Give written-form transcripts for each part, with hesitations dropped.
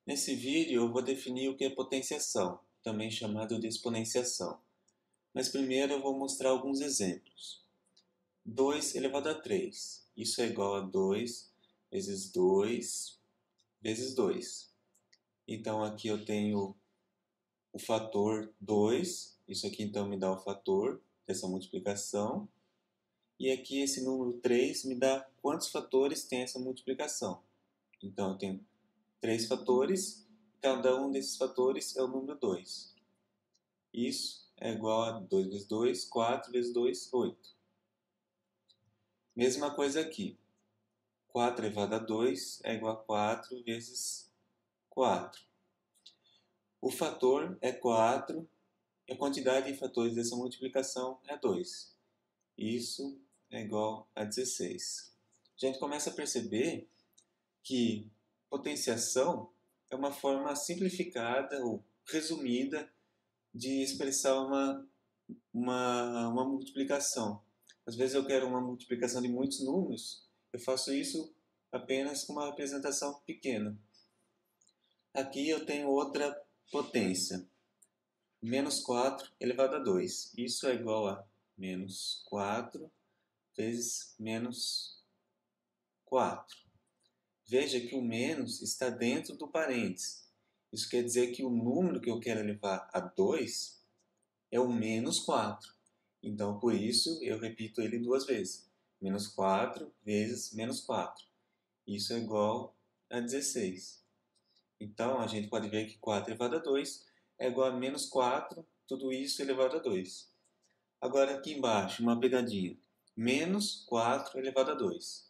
Nesse vídeo eu vou definir o que é potenciação, também chamado de exponenciação. Mas primeiro eu vou mostrar alguns exemplos. 2 elevado a 3. Isso é igual a 2 vezes 2 vezes 2. Então aqui eu tenho o fator 2. Isso aqui então me dá o fator dessa multiplicação. E aqui esse número 3 me dá quantos fatores tem essa multiplicação. Então eu tenho 3 fatores, cada um desses fatores é o número 2. Isso é igual a 2 vezes 2, 4 vezes 2, 8. Mesma coisa aqui. 4 elevado a 2 é igual a 4 vezes 4. O fator é 4 e a quantidade de fatores dessa multiplicação é 2. Isso é igual a 16. A gente começa a perceber que potenciação é uma forma simplificada ou resumida de expressar uma multiplicação. Às vezes eu quero uma multiplicação de muitos números, eu faço isso apenas com uma representação pequena. Aqui eu tenho outra potência, menos 4 elevado a 2. Isso é igual a menos 4 vezes menos 4. Veja que o menos está dentro do parênteses. Isso quer dizer que o número que eu quero elevar a 2 é o menos 4. Então, por isso, eu repito ele duas vezes. Menos 4 vezes menos 4. Isso é igual a 16. Então, a gente pode ver que 4 elevado a 2 é igual a menos 4, tudo isso elevado a 2. Agora, aqui embaixo, uma pegadinha. Menos 4 elevado a 2.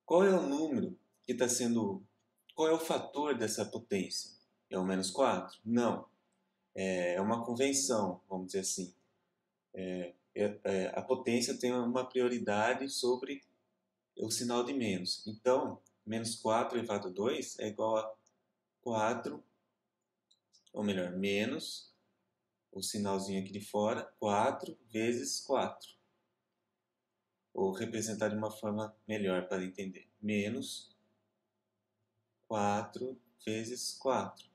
Qual é o número que está sendo... Qual é o fator dessa potência? É o menos 4? Não. É uma convenção, vamos dizer assim. A potência tem uma prioridade sobre o sinal de menos. Então, menos 4 elevado a 2 é igual a 4, ou melhor, menos o sinalzinho aqui de fora, 4 vezes 4. Vou representar de uma forma melhor para entender. Menos 4 vezes 4.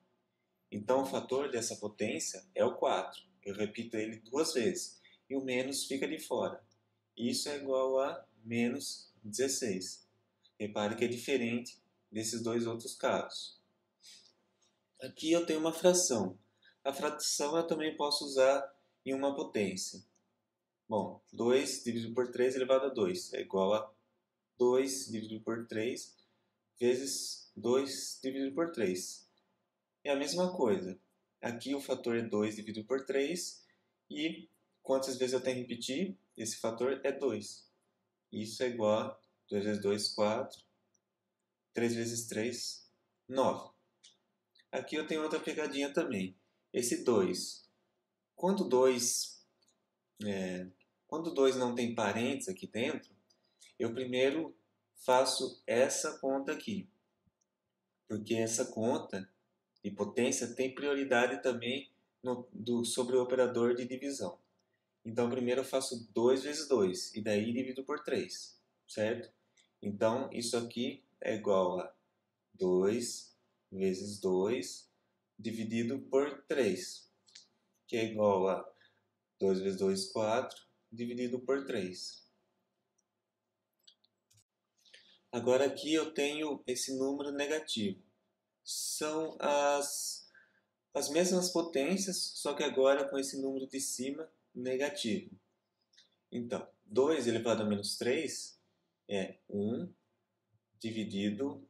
Então, o fator dessa potência é o 4. Eu repito ele duas vezes. E o menos fica de fora. Isso é igual a menos 16. Repare que é diferente desses dois outros casos. Aqui eu tenho uma fração. A fração eu também posso usar em uma potência. Bom, 2 dividido por 3 elevado a 2 é igual a 2 dividido por 3 vezes 2 dividido por 3. É a mesma coisa. Aqui o fator é 2 dividido por 3 e quantas vezes eu tenho que repetir? Esse fator é 2. Isso é igual a 2 vezes 2, 4. 3 vezes 3, 9. Aqui eu tenho outra pegadinha também. Esse 2. Quando 2 não tem parênteses aqui dentro, eu primeiro faço essa conta aqui. Porque essa conta de potência tem prioridade também sobre o operador de divisão. Então, primeiro eu faço 2 vezes 2, e daí divido por 3, certo? Então, isso aqui é igual a 2 vezes 2 dividido por 3, que é igual a 2 vezes 2, 4, dividido por 3. Agora aqui eu tenho esse número negativo. São as mesmas potências, só que agora com esse número de cima negativo. Então, 2 elevado a menos 3 é 1 dividido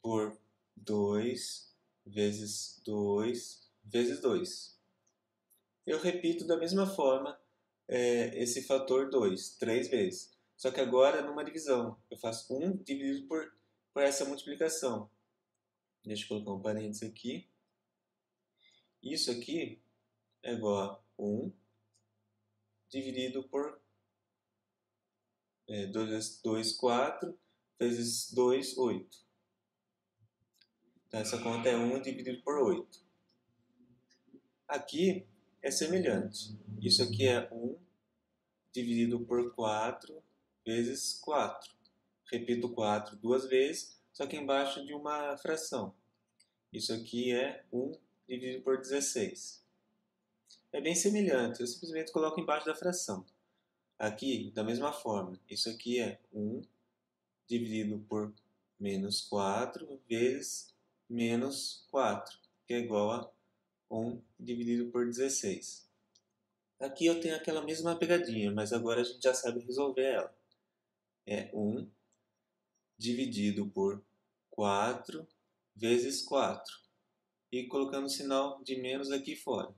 por 2 vezes 2 vezes 2. Eu repito da mesma forma esse fator 2, 3 vezes. Só que agora numa divisão. Eu faço 1 dividido por essa multiplicação. Deixa eu colocar um parênteses aqui. Isso aqui é igual a 1 dividido por 2 vezes 2, 4, vezes 2, 8. Então, essa conta é 1 dividido por 8. Aqui é semelhante. Isso aqui é 1 dividido por 4 vezes 4. Repito 4 duas vezes, só que embaixo de uma fração. Isso aqui é 1 dividido por 16. É bem semelhante, eu simplesmente coloco embaixo da fração. Aqui, da mesma forma, isso aqui é 1 dividido por menos 4 vezes menos 4, que é igual a 1 dividido por 16. Aqui eu tenho aquela mesma pegadinha, mas agora a gente já sabe resolver ela. É 1 dividido por 4 vezes 4. E colocando o sinal de menos aqui fora.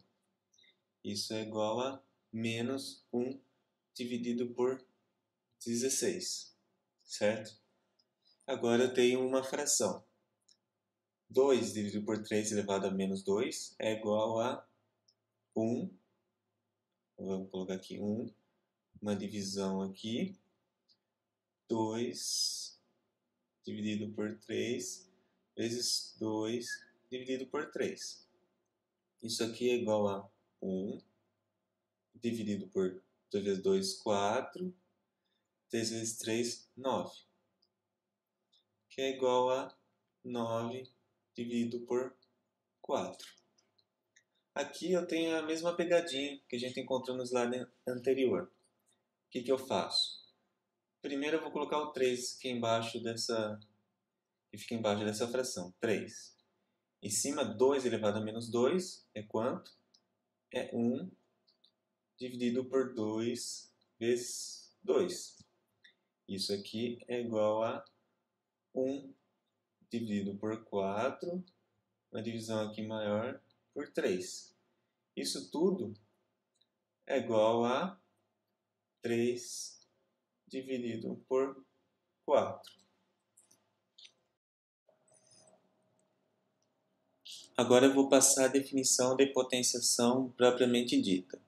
Isso é igual a menos 1 dividido por 16. Certo? Agora eu tenho uma fração. 2 dividido por 3 elevado a menos 2 é igual a 1. Vamos colocar aqui 1. Uma divisão aqui. 2 dividido por 3 vezes 2 dividido por 3. Isso aqui é igual a 1 dividido por 2 vezes 2, 4. 3 vezes 3, 9. Que é igual a 9 dividido por 4. Aqui eu tenho a mesma pegadinha que a gente encontrou no slide anterior. O que eu faço? Primeiro eu vou colocar o 3 aqui embaixo que fica embaixo dessa fração. 3. Em cima, 2 elevado a menos 2 é quanto? É 1 dividido por 2 vezes 2. Isso aqui é igual a 1 dividido por 4, uma divisão aqui maior, por 3. Isso tudo é igual a 3 dividido por 4. Agora eu vou passar a definição de potenciação propriamente dita.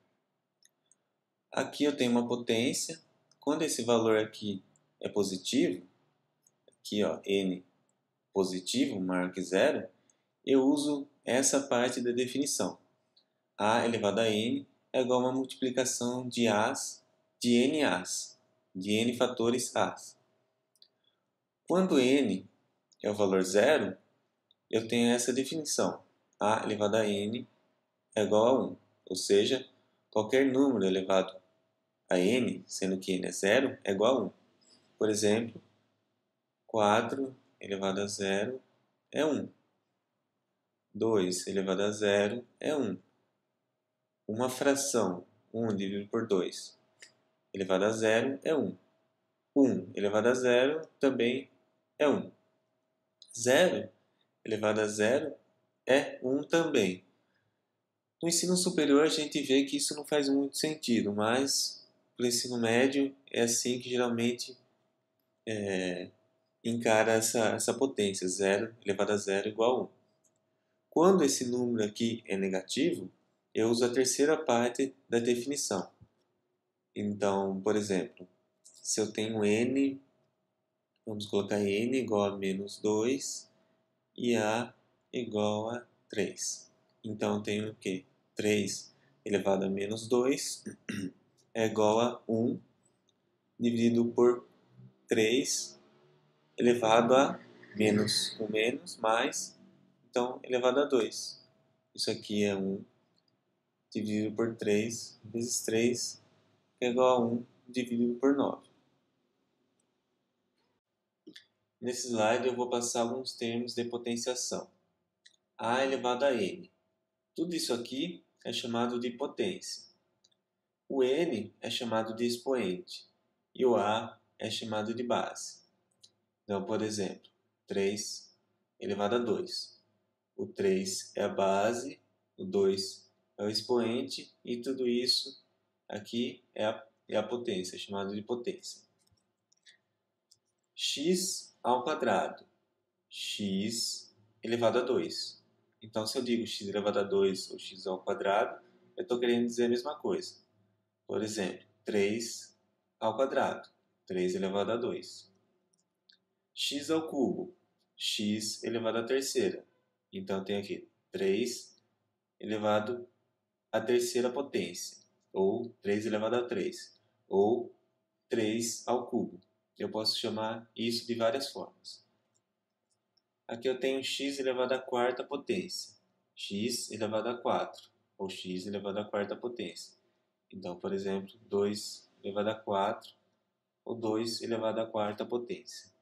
Aqui eu tenho uma potência. Quando esse valor aqui é positivo, aqui ó, n positivo, maior que zero, eu uso essa parte da definição. A elevado a n é igual a uma multiplicação de a's, de n a's, de n fatores a's. Quando n é o valor zero, eu tenho essa definição. A elevado a n é igual a 1. Ou seja, qualquer número elevado a n, sendo que n é zero, é igual a 1. Por exemplo, 4 elevado a zero é 1. 2 elevado a zero é 1. Uma fração, 1 dividido por 2, elevado a zero é 1. 1 elevado a zero também é 1. 0 elevado a zero é 1 também. No ensino superior a gente vê que isso não faz muito sentido, mas para o ensino médio é assim que geralmente encara essa potência, 0 elevado a zero igual a 1. Quando esse número aqui é negativo, eu uso a terceira parte da definição. Então, por exemplo, se eu tenho n, vamos colocar n igual a menos 2 e a igual a 3. Então, eu tenho o quê? 3 elevado a menos 2 é igual a 1 dividido por 3 elevado a menos o menos mais, então, elevado a 2. Isso aqui é 1 dividido por 3 vezes 3, que é igual a 1 dividido por 9. Nesse slide eu vou passar alguns termos de potenciação. A elevado a n. Tudo isso aqui é chamado de potência. O n é chamado de expoente e o a é chamado de base. Então, por exemplo, 3 elevado a 2. O 3 é a base, o 2 é o expoente e tudo isso aqui é a potência, é chamado de potência. X ao quadrado. X elevado a 2. Então, se eu digo x elevado a 2 ou x ao quadrado, eu estou querendo dizer a mesma coisa. Por exemplo, 3 ao quadrado. 3 elevado a 2. X ao cubo. X elevado à terceira. Então, eu tenho aqui 3 elevado à terceira potência. Ou 3 elevado a 3. Ou 3 ao cubo. Eu posso chamar isso de várias formas. Aqui eu tenho x elevado à quarta potência, x elevado a 4, ou x elevado à quarta potência. Então, por exemplo, 2 elevado a 4, ou 2 elevado à quarta potência.